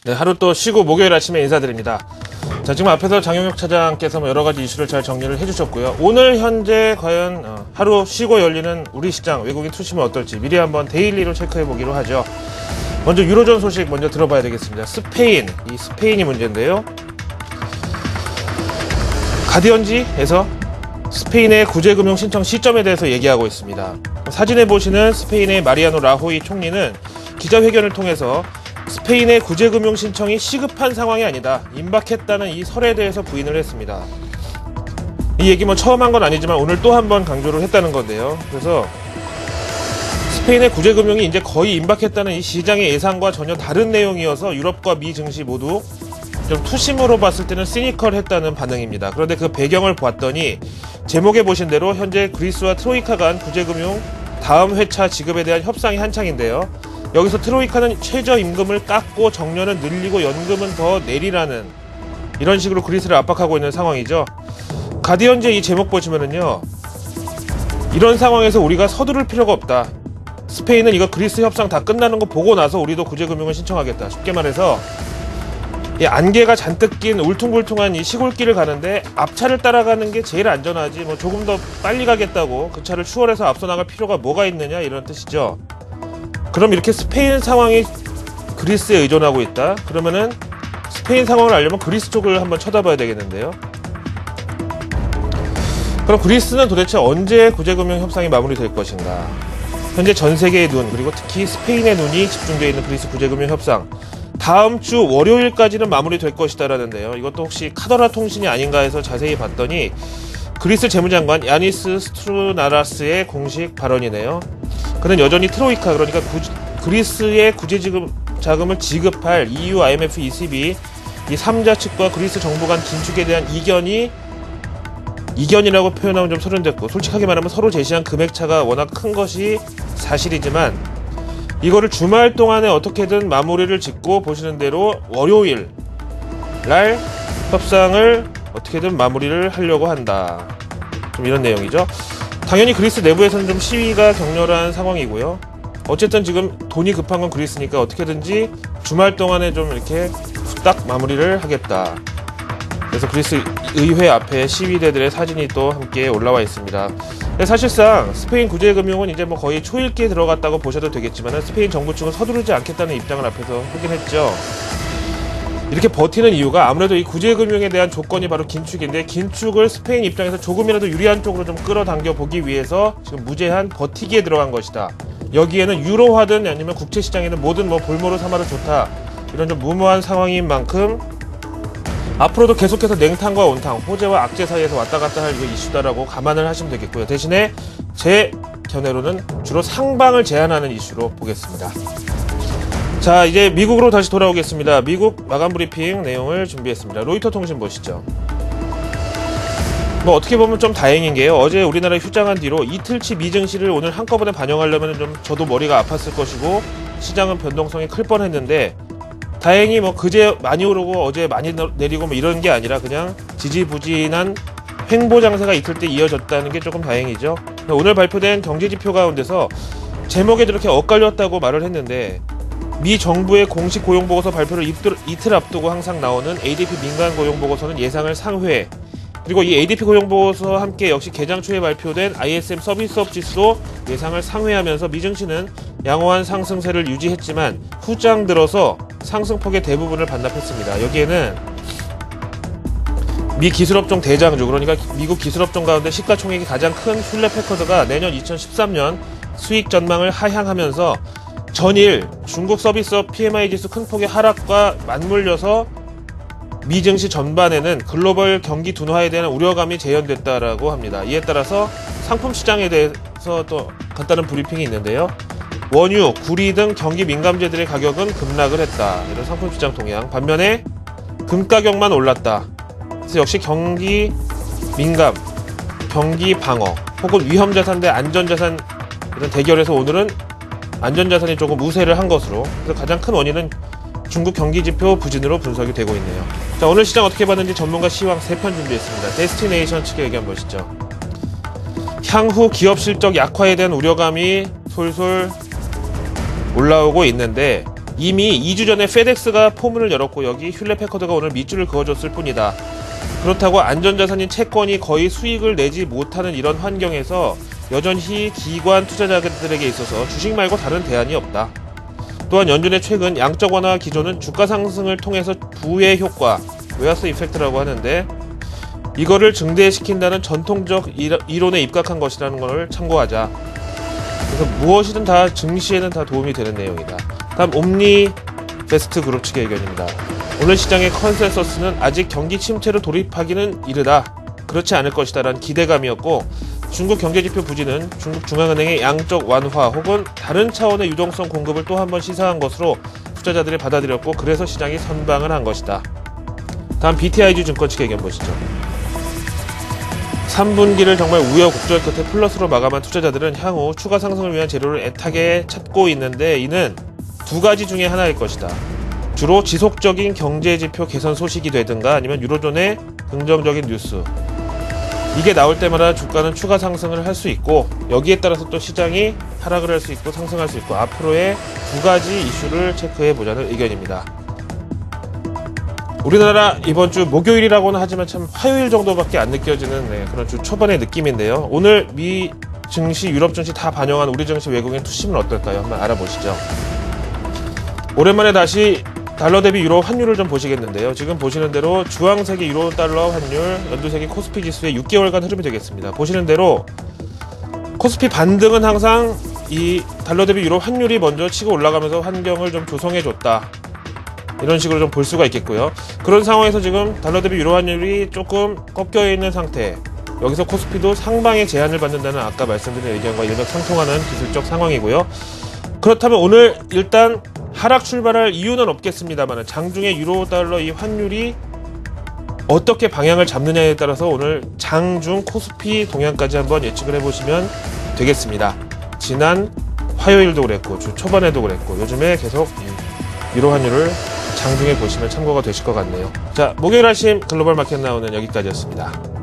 네, 하루 또 쉬고 목요일 아침에 인사드립니다. 자, 지금 앞에서 장영혁 차장께서 여러가지 이슈를 잘 정리를 해주셨고요. 오늘 현재 과연 하루 쉬고 열리는 우리 시장 외국인 투심은 어떨지 미리 한번 데일리로 체크해보기로 하죠. 먼저 유로존 소식 먼저 들어봐야 되겠습니다. 이 스페인이 문제인데요. 가디언지에서 스페인의 구제금융 신청 시점에 대해서 얘기하고 있습니다. 사진에 보시는 스페인의 마리아노 라호이 총리는 기자회견을 통해서 스페인의 구제금융 신청이 시급한 상황이 아니다, 임박했다는 이 설에 대해서 부인을 했습니다. 이 얘기 처음 한 건 아니지만 오늘 또 한 번 강조를 했다는 건데요. 그래서 스페인의 구제금융이 이제 거의 임박했다는 이 시장의 예상과 전혀 다른 내용이어서 유럽과 미 증시 모두 좀 투심으로 봤을 때는 시니컬했다는 반응입니다. 그런데 그 배경을 보았더니 제목에 보신 대로 현재 그리스와 트로이카 간 구제금융 다음 회차 지급에 대한 협상이 한창인데요. 여기서 트로이카는 최저임금을 깎고 정년은 늘리고 연금은 더 내리라는 이런 식으로 그리스를 압박하고 있는 상황이죠. 가디언즈의 이 제목 보시면은요, 이런 상황에서 우리가 서두를 필요가 없다. 스페인은 이거 그리스 협상 다 끝나는 거 보고 나서 우리도 구제금융을 신청하겠다. 쉽게 말해서 이 안개가 잔뜩 낀 울퉁불퉁한 이 시골길을 가는데 앞차를 따라가는 게 제일 안전하지, 조금 더 빨리 가겠다고 그 차를 추월해서 앞서 나갈 필요가 뭐가 있느냐, 이런 뜻이죠. 그럼 이렇게 스페인 상황이 그리스에 의존하고 있다? 그러면은 스페인 상황을 알려면 그리스 쪽을 한번 쳐다봐야 되겠는데요. 그럼 그리스는 도대체 언제 구제금융 협상이 마무리될 것인가? 현재 전 세계의 눈, 그리고 특히 스페인의 눈이 집중되어 있는 그리스 구제금융 협상, 다음 주 월요일까지는 마무리될 것이다라는데요. 이것도 혹시 카더라 통신이 아닌가 해서 자세히 봤더니 그리스 재무장관 야니스 스트루나라스의 공식 발언이네요. 그는 여전히 트로이카, 그러니까 그리스의 구제자금을 지급할 EU, IMF, ECB 이 3자 측과 그리스 정부 간 긴축에 대한 이견이라고 표현하면 좀 소란됐고, 솔직하게 말하면 서로 제시한 금액 차가 워낙 큰 것이 사실이지만 이거를 주말 동안에 어떻게든 마무리를 짓고 보시는 대로 월요일 날 협상을 어떻게든 마무리를 하려고 한다. 좀 이런 내용이죠. 당연히 그리스 내부에서는 좀 시위가 격렬한 상황이고요. 어쨌든 지금 돈이 급한 건 그리스니까 어떻게든지 주말 동안에 좀 이렇게 후딱 마무리를 하겠다. 그래서 그리스 의회 앞에 시위대들의 사진이 또 함께 올라와 있습니다. 사실상 스페인 구제금융은 이제 거의 초읽기에 들어갔다고 보셔도 되겠지만 스페인 정부 측은 서두르지 않겠다는 입장을 앞에서 하긴 했죠. 이렇게 버티는 이유가 아무래도 이 구제금융에 대한 조건이 바로 긴축인데, 긴축을 스페인 입장에서 조금이라도 유리한 쪽으로 좀 끌어당겨 보기 위해서 지금 무제한 버티기에 들어간 것이다. 여기에는 유로화든 아니면 국채시장에는 뭐든 볼모로 삼아도 좋다, 이런 좀 무모한 상황인 만큼 앞으로도 계속해서 냉탕과 온탕, 호재와 악재 사이에서 왔다 갔다 할 이슈다라고 감안을 하시면 되겠고요. 대신에 제 견해로는 주로 상방을 제한하는 이슈로 보겠습니다. 자, 이제 미국으로 다시 돌아오겠습니다. 미국 마감 브리핑 내용을 준비했습니다. 로이터 통신 보시죠. 어떻게 보면 좀 다행인 게요, 어제 우리나라 휴장한 뒤로 이틀치 미증시를 오늘 한꺼번에 반영하려면 좀 저도 머리가 아팠을 것이고 시장은 변동성이 클 뻔했는데, 다행히 그제 많이 오르고 어제 많이 내리고 이런 게 아니라 그냥 지지부진한 횡보 장세가 이틀 때 이어졌다는 게 조금 다행이죠. 오늘 발표된 경제지표 가운데서 제목에 이렇게 엇갈렸다고 말을 했는데, 미 정부의 공식 고용보고서 발표를 이틀 앞두고 항상 나오는 ADP 민간 고용보고서는 예상을 상회, 그리고 이 ADP 고용보고서와 함께 역시 개장 초에 발표된 ISM 서비스업 지수도 예상을 상회하면서 미증시는 양호한 상승세를 유지했지만 후장 들어서 상승폭의 대부분을 반납했습니다. 여기에는 미 기술업종 대장주, 그러니까 미국 기술업종 가운데 시가총액이 가장 큰 튠렛 패커드가 내년 2013년 수익 전망을 하향하면서 전일 중국 서비스업 PMI 지수 큰 폭의 하락과 맞물려서 미증시 전반에는 글로벌 경기 둔화에 대한 우려감이 재현됐다라고 합니다. 이에 따라서 상품 시장에 대해서 또 간단한 브리핑이 있는데요. 원유, 구리 등 경기 민감재들의 가격은 급락을 했다. 이런 상품 시장 동향. 반면에 금 가격만 올랐다. 그래서 역시 경기 민감, 경기 방어, 혹은 위험 자산 대 안전 자산 이런 대결에서 오늘은 안전 자산이 조금 우세를 한 것으로, 그래서 가장 큰 원인은 중국 경기지표 부진으로 분석이 되고 있네요. 자, 오늘 시장 어떻게 봤는지 전문가 시황 3편 준비했습니다. 데스티네이션 측의 의견 보시죠. 향후 기업 실적 약화에 대한 우려감이 솔솔 올라오고 있는데, 이미 2주 전에 페덱스가 포문을 열었고 여기 휼렛패커드가 오늘 밑줄을 그어줬을 뿐이다. 그렇다고 안전자산인 채권이 거의 수익을 내지 못하는 이런 환경에서 여전히 기관 투자자들에게 있어서 주식 말고 다른 대안이 없다. 또한 연준의 최근 양적 완화 기조는 주가 상승을 통해서 부의 효과, 웨어스 이펙트라고 하는데 이거를 증대시킨다는 전통적 이론에 입각한 것이라는 것을 참고하자. 그래서 무엇이든 다 증시에는 다 도움이 되는 내용이다. 다음 옴니베스트 그룹 측의 의견입니다. 오늘 시장의 컨센서스는 아직 경기 침체로 돌입하기는 이르다. 그렇지 않을 것이다 라는 기대감이었고 중국 경제지표 부진은 중국 중앙은행의 양적 완화 혹은 다른 차원의 유동성 공급을 또 한 번 시사한 것으로 투자자들이 받아들였고 그래서 시장이 선방을 한 것이다. 다음 BTIG 증권 측의 의견 보시죠. 3분기를 정말 우여곡절 끝에 플러스로 마감한 투자자들은 향후 추가 상승을 위한 재료를 애타게 찾고 있는데 이는 두 가지 중에 하나일 것이다. 주로 지속적인 경제지표 개선 소식이 되든가 아니면 유로존의 긍정적인 뉴스. 이게 나올 때마다 주가는 추가 상승을 할 수 있고 여기에 따라서 또 시장이 하락을 할 수 있고 상승할 수 있고 앞으로의 두 가지 이슈를 체크해 보자는 의견입니다. 우리나라 이번 주 목요일이라고는 하지만 참 화요일 정도밖에 안 느껴지는 그런 주 초반의 느낌인데요. 오늘 미 증시, 유럽 증시 다 반영한 우리 증시 외국인 투심은 어떨까요? 한번 알아보시죠. 오랜만에 다시 달러 대비 유로 환율을 좀 보시겠는데요. 지금 보시는 대로 주황색이 유로 달러 환율, 연두색이 코스피 지수의 6개월간 흐름이 되겠습니다. 보시는 대로 코스피 반등은 항상 이 달러 대비 유로 환율이 먼저 치고 올라가면서 환경을 좀 조성해줬다. 이런 식으로 좀 볼 수가 있겠고요. 그런 상황에서 지금 달러 대비 유로 환율이 조금 꺾여있는 상태. 여기서 코스피도 상방의 제한을 받는다는 아까 말씀드린 의견과 일맥상통하는 기술적 상황이고요. 그렇다면 오늘 일단 하락 출발할 이유는 없겠습니다만 장중에 유로 달러 이 환율이 어떻게 방향을 잡느냐에 따라서 오늘 장중 코스피 동향까지 한번 예측을 해보시면 되겠습니다. 지난 화요일도 그랬고 주 초반에도 그랬고 요즘에 계속 유로 환율을 장중에 보시면 참고가 되실 것 같네요. 자, 목요일 아침 글로벌 마켓 나오는 여기까지였습니다.